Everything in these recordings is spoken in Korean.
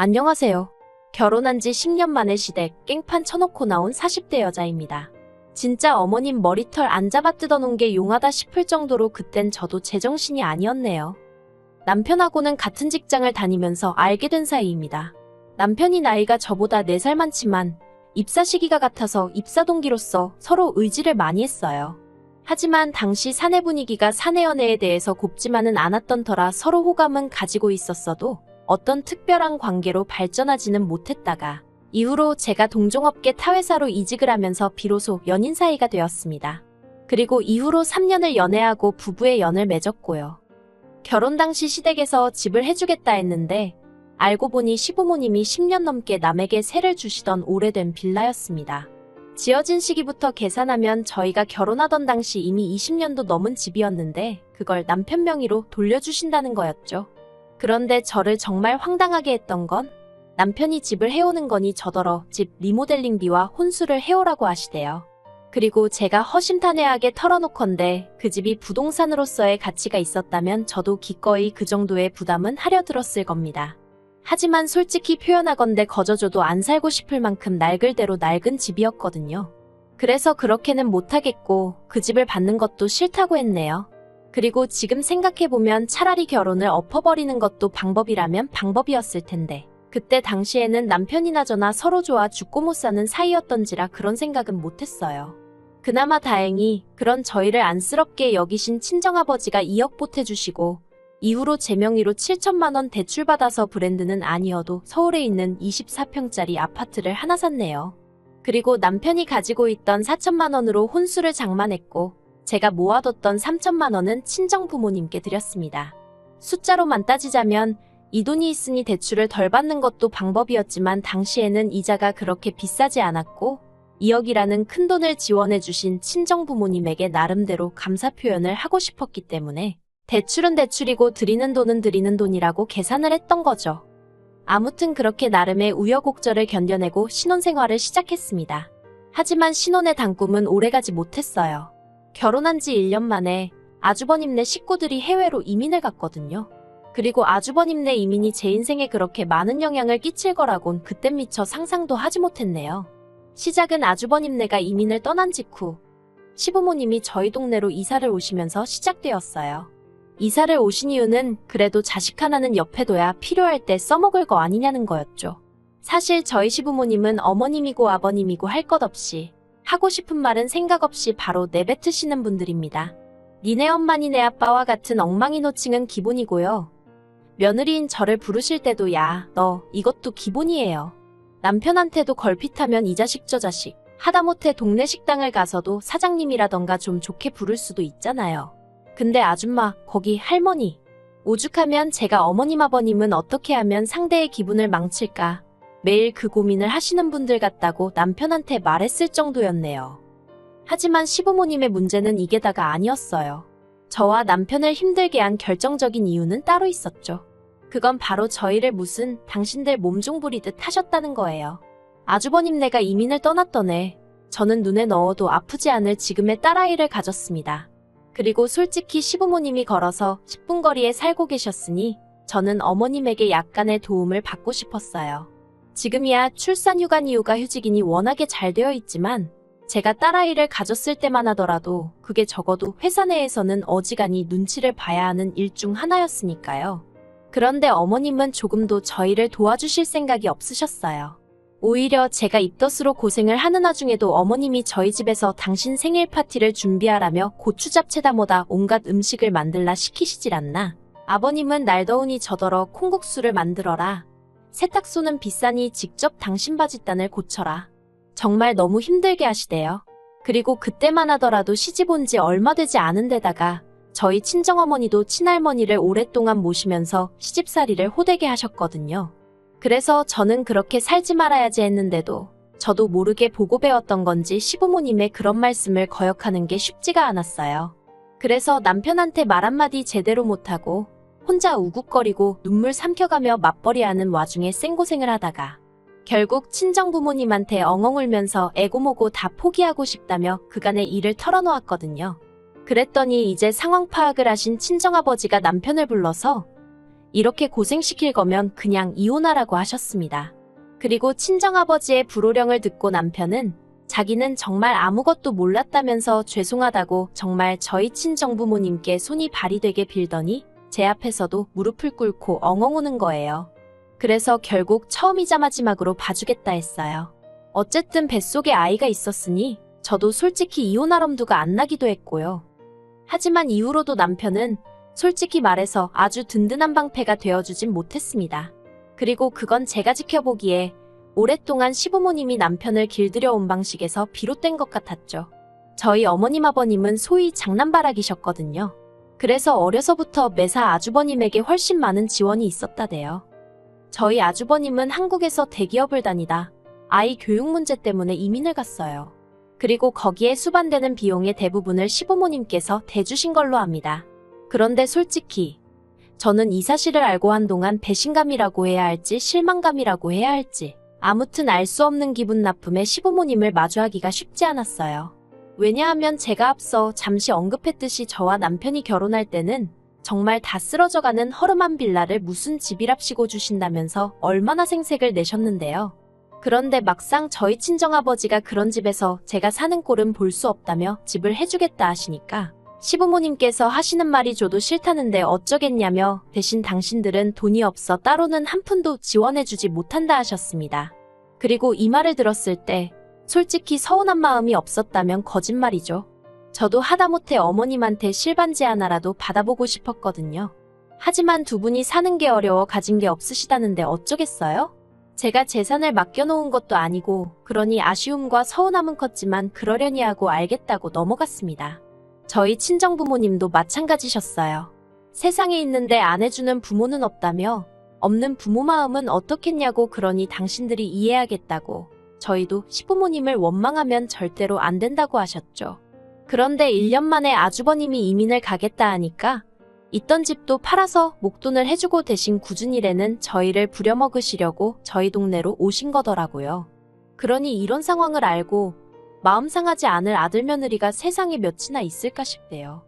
안녕하세요. 결혼한 지 10년 만에 시댁 깽판 쳐놓고 나온 40대 여자입니다. 진짜 어머님 머리털 안 잡아 뜯어놓은 게 용하다 싶을 정도로 그땐 저도 제정신이 아니었네요. 남편하고는 같은 직장을 다니면서 알게 된 사이입니다. 남편이 나이가 저보다 4살 많지만 입사 시기가 같아서 입사 동기로서 서로 의지를 많이 했어요. 하지만 당시 사내 분위기가 사내 연애에 대해서 곱지만은 않았던 터라 서로 호감은 가지고 있었어도 어떤 특별한 관계로 발전하지는 못했다가 이후로 제가 동종업계 타회사로 이직을 하면서 비로소 연인 사이가 되었습니다. 그리고 이후로 3년을 연애하고 부부의 연을 맺었고요. 결혼 당시 시댁에서 집을 해주겠다 했는데 알고 보니 시부모님이 10년 넘게 남에게 세를 주시던 오래된 빌라였습니다. 지어진 시기부터 계산하면 저희가 결혼하던 당시 이미 20년도 넘은 집이었는데 그걸 남편 명의로 돌려주신다는 거였죠. 그런데 저를 정말 황당하게 했던 건 남편이 집을 해오는 거니 저더러 집 리모델링비와 혼수를 해오라고 하시대요. 그리고 제가 허심탄회하게 털어놓건데 그 집이 부동산으로서의 가치가 있었다면 저도 기꺼이 그 정도의 부담은 하려 들었을 겁니다. 하지만 솔직히 표현하건대 거저줘도 안 살고 싶을 만큼 낡을 대로 낡은 집이었거든요. 그래서 그렇게는 못하겠고 그 집을 받는 것도 싫다고 했네요. 그리고 지금 생각해보면 차라리 결혼을 엎어버리는 것도 방법이라면 방법이었을 텐데 그때 당시에는 남편이나 저나 서로 좋아 죽고 못 사는 사이였던지라 그런 생각은 못했어요. 그나마 다행히 그런 저희를 안쓰럽게 여기신 친정아버지가 2억 보태주시고 이후로 제 명의로 7천만 원 대출받아서 브랜드는 아니어도 서울에 있는 24평짜리 아파트를 하나 샀네요. 그리고 남편이 가지고 있던 4천만 원으로 혼수를 장만했고 제가 모아뒀던 3천만 원은 친정 부모님께 드렸습니다. 숫자로만 따지자면 이 돈이 있으니 대출을 덜 받는 것도 방법이었지만 당시에는 이자가 그렇게 비싸지 않았고 2억이라는 큰 돈을 지원해주신 친정 부모님에게 나름대로 감사 표현을 하고 싶었기 때문에 대출은 대출이고 드리는 돈은 드리는 돈이라고 계산을 했던 거죠. 아무튼 그렇게 나름의 우여곡절을 견뎌내고 신혼생활을 시작했습니다. 하지만 신혼의 단꿈은 오래가지 못했어요. 결혼한 지 1년 만에 아주버님네 식구들이 해외로 이민을 갔거든요. 그리고 아주버님네 이민이 제 인생에 그렇게 많은 영향을 끼칠 거라곤 그땐 미처 상상도 하지 못했네요. 시작은 아주버님네가 이민을 떠난 직후 시부모님이 저희 동네로 이사를 오시면서 시작되었어요. 이사를 오신 이유는 그래도 자식 하나는 옆에 둬야 필요할 때 써먹을 거 아니냐는 거였죠. 사실 저희 시부모님은 어머님이고 아버님이고 할 것 없이 하고 싶은 말은 생각 없이 바로 내뱉으시는 분들입니다. 니네 엄마 니네 아빠와 같은 엉망이 노칭은 기본이고요. 며느리인 저를 부르실 때도 야, 너 이것도 기본이에요. 남편한테도 걸핏하면 이 자식 저 자식 하다못해 동네 식당을 가서도 사장님이라던가 좀 좋게 부를 수도 있잖아요. 근데 아줌마, 거기 할머니. 오죽하면 제가 어머님 아버님은 어떻게 하면 상대의 기분을 망칠까 매일 그 고민을 하시는 분들 같다고 남편한테 말했을 정도였네요. 하지만 시부모님의 문제는 이게 다가 아니었어요. 저와 남편을 힘들게 한 결정적인 이유는 따로 있었죠. 그건 바로 저희를 무슨 당신들 몸종 부리듯 하셨다는 거예요. 아주버님네가 이민을 떠났더네. 저는 눈에 넣어도 아프지 않을 지금의 딸아이를 가졌습니다. 그리고 솔직히 시부모님이 걸어서 10분 거리에 살고 계셨으니 저는 어머님에게 약간의 도움을 받고 싶었어요. 지금이야 출산휴가니 육아휴직이니 워낙에 잘 되어 있지만 제가 딸아이를 가졌을 때만 하더라도 그게 적어도 회사 내에서는 어지간히 눈치를 봐야 하는 일 중 하나였으니까요. 그런데 어머님은 조금도 저희를 도와주실 생각이 없으셨어요. 오히려 제가 입덧으로 고생을 하는 와중에도 어머님이 저희 집에서 당신 생일 파티를 준비하라며 고추 잡채다 뭐다 온갖 음식을 만들라 시키시질 않나. 아버님은 날 더우니 저더러 콩국수를 만들어라. 세탁소는 비싸니 직접 당신 바짓단을 고쳐라. 정말 너무 힘들게 하시대요. 그리고 그때만 하더라도 시집 온 지 얼마 되지 않은 데다가 저희 친정어머니도 친할머니를 오랫동안 모시면서 시집살이를 호되게 하셨거든요. 그래서 저는 그렇게 살지 말아야지 했는데도 저도 모르게 보고 배웠던 건지 시부모님의 그런 말씀을 거역하는 게 쉽지가 않았어요. 그래서 남편한테 말 한마디 제대로 못하고 혼자 우국거리고 눈물 삼켜가며 맞벌이하는 와중에 생고생을 하다가 결국 친정부모님한테 엉엉 울면서 애고모고 다 포기하고 싶다며 그간의 일을 털어놓았거든요. 그랬더니 이제 상황 파악을 하신 친정아버지가 남편을 불러서 이렇게 고생시킬 거면 그냥 이혼하라고 하셨습니다. 그리고 친정아버지의 불호령을 듣고 남편은 자기는 정말 아무것도 몰랐다면서 죄송하다고 정말 저희 친정부모님께 손이 발이 되게 빌더니 제 앞에서도 무릎을 꿇고 엉엉 우는 거예요. 그래서 결국 처음이자 마지막으로 봐주겠다 했어요. 어쨌든 뱃속에 아이가 있었으니 저도 솔직히 이혼할 엄두가 안 나기도 했고요. 하지만 이후로도 남편은 솔직히 말해서 아주 든든한 방패가 되어주진 못했습니다. 그리고 그건 제가 지켜보기에 오랫동안 시부모님이 남편을 길들여 온 방식에서 비롯된 것 같았죠. 저희 어머님 아버님은 소위 장남바라기셨거든요. 그래서 어려서부터 매사 아주버님에게 훨씬 많은 지원이 있었다대요. 저희 아주버님은 한국에서 대기업을 다니다 아이 교육 문제 때문에 이민을 갔어요. 그리고 거기에 수반되는 비용의 대부분을 시부모님께서 대주신 걸로 압니다. 그런데 솔직히 저는 이 사실을 알고 한동안 배신감이라고 해야 할지 실망감이라고 해야 할지 아무튼 알 수 없는 기분 나쁨에 시부모님을 마주하기가 쉽지 않았어요. 왜냐하면 제가 앞서 잠시 언급했듯이 저와 남편이 결혼할 때는 정말 다 쓰러져가는 허름한 빌라를 무슨 집이랍시고 주신다면서 얼마나 생색을 내셨는데요. 그런데 막상 저희 친정아버지가 그런 집에서 제가 사는 꼴은 볼 수 없다며 집을 해주겠다 하시니까 시부모님께서 하시는 말이 저도 싫다는데 어쩌겠냐며 대신 당신들은 돈이 없어 따로는 한 푼도 지원해주지 못한다 하셨습니다. 그리고 이 말을 들었을 때 솔직히 서운한 마음이 없었다면 거짓말이죠. 저도 하다못해 어머님한테 실반지 하나라도 받아보고 싶었거든요. 하지만 두 분이 사는 게 어려워 가진 게 없으시다는데 어쩌겠어요? 제가 재산을 맡겨놓은 것도 아니고 그러니 아쉬움과 서운함은 컸지만 그러려니 하고 알겠다고 넘어갔습니다. 저희 친정부모님도 마찬가지셨어요. 세상에 있는데 안 해주는 부모는 없다며 없는 부모 마음은 어떻겠냐고 그러니 당신들이 이해하겠다고 저희도 시부모님을 원망하면 절대로 안 된다고 하셨죠. 그런데 1년 만에 아주버님이 이민을 가겠다 하니까 있던 집도 팔아서 목돈을 해주고 대신 굳은일에는 저희를 부려먹으시려고 저희 동네로 오신 거더라고요. 그러니 이런 상황을 알고 마음 상하지 않을 아들 며느리가 세상에 몇이나 있을까 싶대요.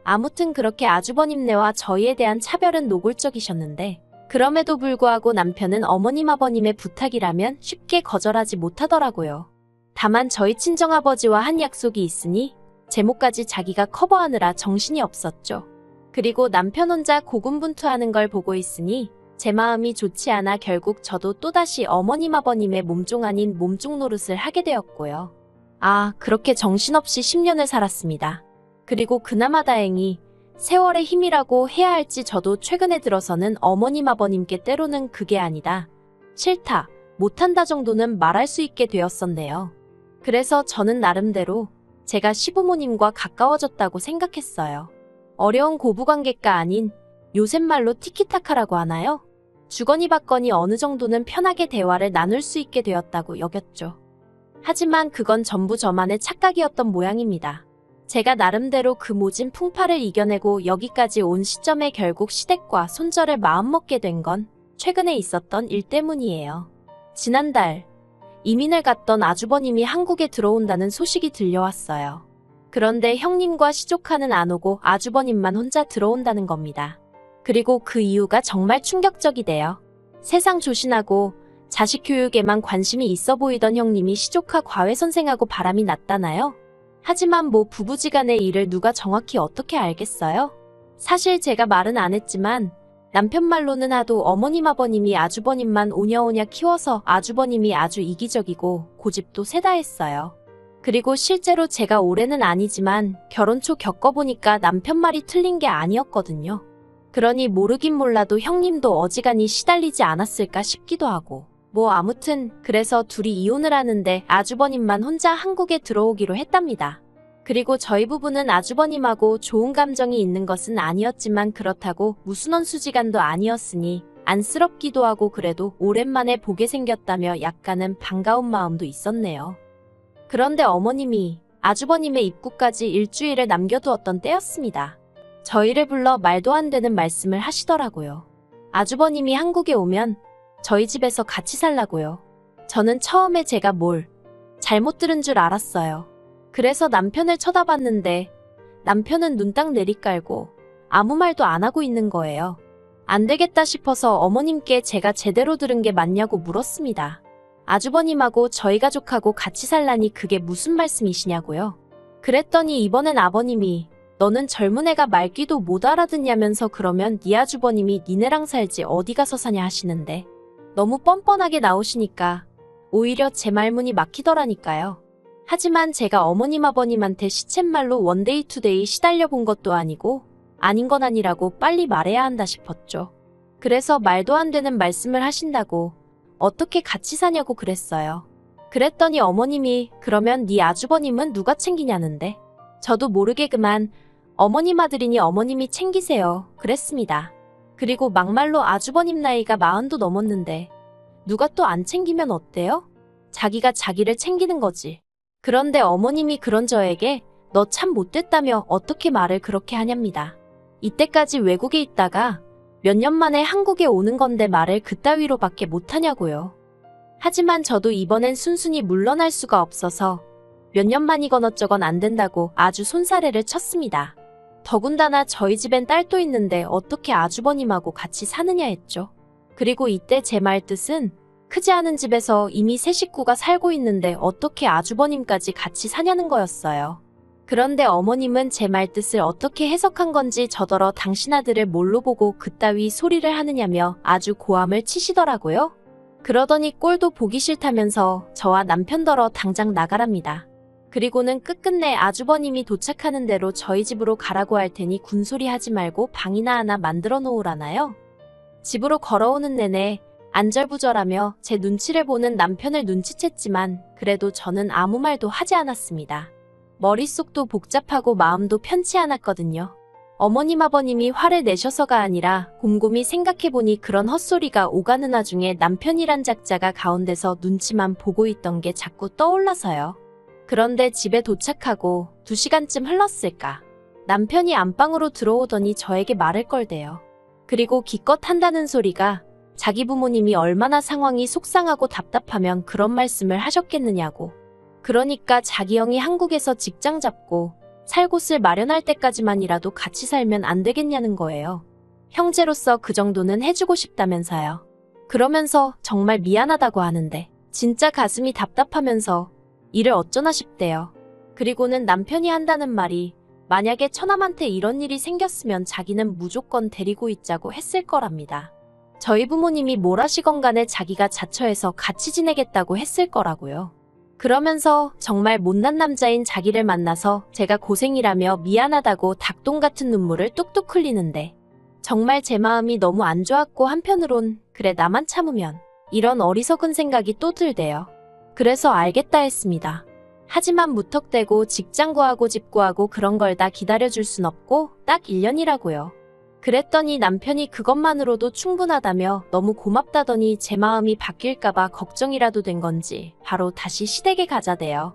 아무튼 그렇게 아주버님네와 저희에 대한 차별은 노골적이셨는데 그럼에도 불구하고 남편은 어머님 아버님의 부탁이라면 쉽게 거절하지 못하더라고요. 다만 저희 친정아버지와 한 약속이 있으니 제목까지 자기가 커버하느라 정신이 없었죠. 그리고 남편 혼자 고군분투하는 걸 보고 있으니 제 마음이 좋지 않아 결국 저도 또다시 어머님 아버님의 몸종 아닌 몸종 노릇을 하게 되었고요. 그렇게 정신없이 10년을 살았습니다. 그리고 그나마 다행히 세월의 힘이라고 해야 할지 저도 최근에 들어서는 어머님 아버님께 때로는 그게 아니다, 싫다, 못한다 정도는 말할 수 있게 되었었네요. 그래서 저는 나름대로 제가 시부모님과 가까워졌다고 생각했어요. 어려운 고부관계가 아닌 요새 말로 티키타카라고 하나요? 주거니 받거니 어느 정도는 편하게 대화를 나눌 수 있게 되었다고 여겼죠. 하지만 그건 전부 저만의 착각이었던 모양입니다. 제가 나름대로 그 모진 풍파를 이겨내고 여기까지 온 시점에 결국 시댁과 손절을 마음먹게 된 건 최근에 있었던 일 때문이에요. 지난달 이민을 갔던 아주버님이 한국에 들어온다는 소식이 들려왔어요. 그런데 형님과 시조카는 안 오고 아주버님만 혼자 들어온다는 겁니다. 그리고 그 이유가 정말 충격적이대요. 세상 조신하고 자식 교육에만 관심이 있어 보이던 형님이 시조카 과외선생하고 바람이 났다나요? 하지만 뭐 부부지간의 일을 누가 정확히 어떻게 알겠어요? 사실 제가 말은 안 했지만 남편 말로는 하도 어머님 아버님이 아주버님만 오냐오냐 키워서 아주버님이 아주 이기적이고 고집도 세다 했어요. 그리고 실제로 제가 올해는 아니지만 결혼 초 겪어보니까 남편 말이 틀린 게 아니었거든요. 그러니 모르긴 몰라도 형님도 어지간히 시달리지 않았을까 싶기도 하고. 아무튼 그래서 둘이 이혼을 하는데 아주버님만 혼자 한국에 들어오기로 했답니다. 그리고 저희 부부는 아주버님하고 좋은 감정이 있는 것은 아니었지만 그렇다고 무슨 원수지간도 아니었으니 안쓰럽기도 하고 그래도 오랜만에 보게 생겼다며 약간은 반가운 마음도 있었네요. 그런데 어머님이 아주버님의 입구까지 일주일을 남겨두었던 때였습니다. 저희를 불러 말도 안 되는 말씀을 하시더라고요. 아주버님이 한국에 오면 저희 집에서 같이 살라고요. 저는 처음에 제가 뭘 잘못 들은 줄 알았어요. 그래서 남편을 쳐다봤는데 남편은 눈 딱 내리깔고 아무 말도 안 하고 있는 거예요. 안 되겠다 싶어서 어머님께 제가 제대로 들은 게 맞냐고 물었습니다. 아주버님하고 저희 가족하고 같이 살라니 그게 무슨 말씀이시냐고요. 그랬더니 이번엔 아버님이 너는 젊은 애가 말귀도 못 알아듣냐면서 그러면 네 아주버님이 니네랑 살지 어디 가서 사냐 하시는데 너무 뻔뻔하게 나오시니까 오히려 제 말문이 막히더라니까요. 하지만 제가 어머님 아버님한테 시쳇말로 원데이 투데이 시달려 본 것도 아니고 아닌 건 아니라고 빨리 말해야 한다 싶었죠. 그래서 말도 안 되는 말씀을 하신다고 어떻게 같이 사냐고 그랬어요. 그랬더니 어머님이 그러면 네 아주버님은 누가 챙기냐는데 저도 모르게 그만 어머님 아들이니 어머님이 챙기세요 그랬습니다. 그리고 막말로 아주버님 나이가 40도 넘었는데 누가 또 안 챙기면 어때요? 자기가 자기를 챙기는 거지. 그런데 어머님이 그런 저에게 너 참 못됐다며 어떻게 말을 그렇게 하냐입니다. 이때까지 외국에 있다가 몇 년 만에 한국에 오는 건데 말을 그따위로밖에 못하냐고요. 하지만 저도 이번엔 순순히 물러날 수가 없어서 몇 년 만이건 어쩌건 안 된다고 아주 손사래를 쳤습니다. 더군다나 저희 집엔 딸도 있는데 어떻게 아주버님하고 같이 사느냐 했죠. 그리고 이때 제 말 뜻은 크지 않은 집에서 이미 세 식구가 살고 있는데 어떻게 아주버님까지 같이 사냐는 거였어요. 그런데 어머님은 제 말 뜻을 어떻게 해석한 건지 저더러 당신 아들을 뭘로 보고 그따위 소리를 하느냐며 아주 고함을 치시더라고요. 그러더니 꼴도 보기 싫다면서 저와 남편더러 당장 나가랍니다. 그리고는 끝끝내 아주버님이 도착하는 대로 저희 집으로 가라고 할 테니 군소리 하지 말고 방이나 하나 만들어 놓으라나요? 집으로 걸어오는 내내 안절부절하며 제 눈치를 보는 남편을 눈치챘지만 그래도 저는 아무 말도 하지 않았습니다. 머릿속도 복잡하고 마음도 편치 않았거든요. 어머님 아버님이 화를 내셔서가 아니라 곰곰이 생각해보니 그런 헛소리가 오가는 와중에 남편이란 작자가 가운데서 눈치만 보고 있던 게 자꾸 떠올라서요. 그런데 집에 도착하고 2시간쯤 흘렀을까. 남편이 안방으로 들어오더니 저에게 말을 걸대요. 그리고 기껏 한다는 소리가 자기 부모님이 얼마나 상황이 속상하고 답답하면 그런 말씀을 하셨겠느냐고. 그러니까 자기 형이 한국에서 직장 잡고 살 곳을 마련할 때까지만이라도 같이 살면 안 되겠냐는 거예요. 형제로서 그 정도는 해주고 싶다면서요. 그러면서 정말 미안하다고 하는데 진짜 가슴이 답답하면서 일을 어쩌나 싶대요. 그리고는 남편이 한다는 말이 만약에 처남한테 이런 일이 생겼으면 자기는 무조건 데리고 있자고 했을 거랍니다. 저희 부모님이 뭘 하시건 간에 자기가 자처해서 같이 지내겠다고 했을 거라고요. 그러면서 정말 못난 남자인 자기를 만나서 제가 고생이라며 미안하다고 닭똥 같은 눈물을 뚝뚝 흘리는데 정말 제 마음이 너무 안 좋았고 한편으론 그래 나만 참으면 이런 어리석은 생각이 또 들대요. 그래서 알겠다 했습니다. 하지만 무턱대고 직장 구하고 집 구하고 그런 걸 다 기다려줄 순 없고 딱 1년이라고요. 그랬더니 남편이 그것만으로도 충분하다며 너무 고맙다더니 제 마음이 바뀔까봐 걱정이라도 된 건지 바로 다시 시댁에 가자대요.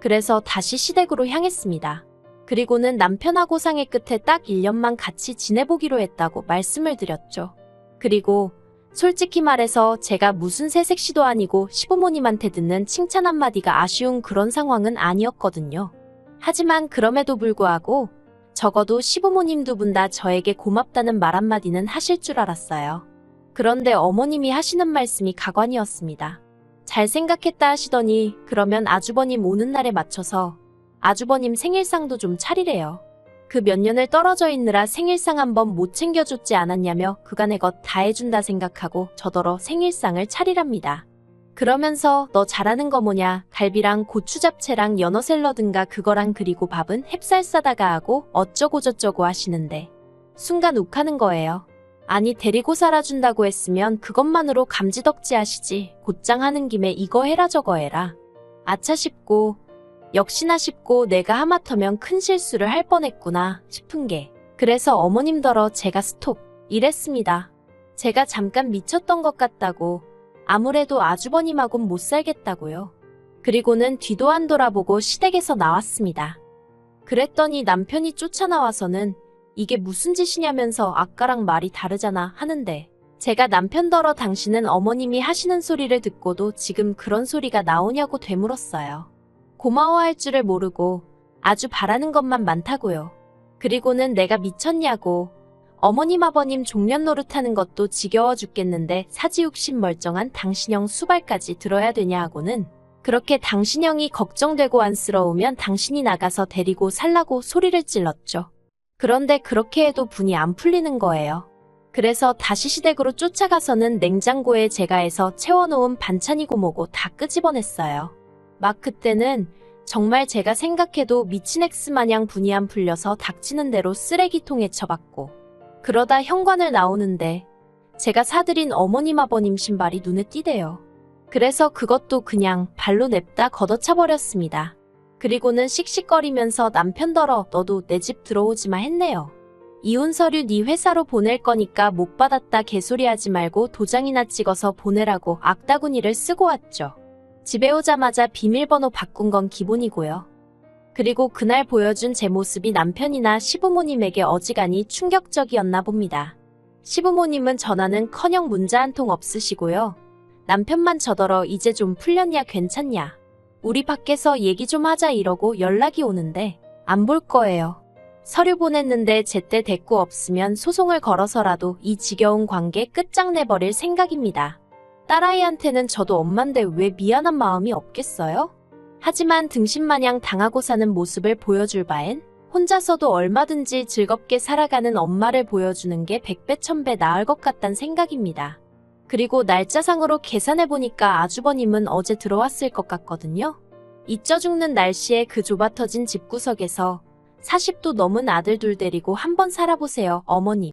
그래서 다시 시댁으로 향했습니다. 그리고는 남편하고 상의 끝에 딱 1년만 같이 지내보기로 했다고 말씀을 드렸죠. 그리고 솔직히 말해서 제가 무슨 새색시도 아니고 시부모님한테 듣는 칭찬 한마디가 아쉬운 그런 상황은 아니었거든요. 하지만 그럼에도 불구하고 적어도 시부모님 두 분 다 저에게 고맙다는 말 한마디는 하실 줄 알았어요. 그런데 어머님이 하시는 말씀이 가관이었습니다. 잘 생각했다 하시더니 그러면 아주버님 오는 날에 맞춰서 아주버님 생일상도 좀 차리래요. 그 몇 년을 떨어져 있느라 생일상 한번 못 챙겨줬지 않았냐며 그간의 것 다 해준다 생각하고 저더러 생일상을 차리랍니다. 그러면서 너 잘하는 거 뭐냐 갈비랑 고추 잡채랑 연어 샐러드인가 그거랑 그리고 밥은 햅쌀 싸다가 하고 어쩌고 저쩌고 하시는데 순간 욱하는 거예요. 아니 데리고 살아준다고 했으면 그것만으로 감지덕지 하시지 곧장 하는 김에 이거 해라 저거 해라. 아차 싶고 역시나 싶고 내가 하마터면 큰 실수를 할 뻔했구나 싶은 게 그래서 어머님더러 제가 스톱 이랬습니다. 제가 잠깐 미쳤던 것 같다고 아무래도 아주버님하고는 못 살겠다고요. 그리고는 뒤도 안 돌아보고 시댁에서 나왔습니다. 그랬더니 남편이 쫓아나와서는 이게 무슨 짓이냐면서 아까랑 말이 다르잖아 하는데 제가 남편더러 당신은 어머님이 하시는 소리를 듣고도 지금 그런 소리가 나오냐고 되물었어요. 고마워할 줄을 모르고 아주 바라는 것만 많다고요. 그리고는 내가 미쳤냐고 어머님 아버님 종년 노릇하는 것도 지겨워 죽겠는데 사지육신 멀쩡한 당신형 수발까지 들어야 되냐 하고는 그렇게 당신형이 걱정되고 안쓰러우면 당신이 나가서 데리고 살라고 소리를 찔렀죠. 그런데 그렇게 해도 분이 안 풀리는 거예요. 그래서 다시 시댁으로 쫓아가서는 냉장고에 제가 해서 채워놓은 반찬이고 뭐고 다 끄집어냈어요. 막 그때는 정말 제가 생각해도 미친 엑스 마냥 분이 안 풀려서 닥치는 대로 쓰레기통에 쳐박고 그러다 현관을 나오는데 제가 사드린 어머님 아버님 신발이 눈에 띄대요. 그래서 그것도 그냥 발로 냅다 걷어차버렸습니다. 그리고는 씩씩거리면서 남편더러 너도 내 집 들어오지마 했네요. 이혼 서류 네 회사로 보낼 거니까 못 받았다 개소리하지 말고 도장이나 찍어서 보내라고 악다구니를 쓰고 왔죠. 집에 오자마자 비밀번호 바꾼 건 기본이고요. 그리고 그날 보여준 제 모습이 남편이나 시부모님에게 어지간히 충격적이었나 봅니다. 시부모님은 전화는커녕 문자 한 통 없으시고요. 남편만 저더러 이제 좀 풀렸냐 괜찮냐. 우리 밖에서 얘기 좀 하자 이러고 연락이 오는데 안 볼 거예요. 서류 보냈는데 제때 대꾸 없으면 소송을 걸어서라도 이 지겨운 관계 끝장내버릴 생각입니다. 딸아이한테는 저도 엄만데 왜 미안한 마음이 없겠어요? 하지만 등신마냥 당하고 사는 모습을 보여줄 바엔 혼자서도 얼마든지 즐겁게 살아가는 엄마를 보여주는 게 100배 1000배 나을 것 같단 생각입니다. 그리고 날짜상으로 계산해보니까 아주버님은 어제 들어왔을 것 같거든요. 잊혀 죽는 날씨에 그 좁아터진 집구석에서 40도 넘은 아들 둘 데리고 한번 살아보세요, 어머니.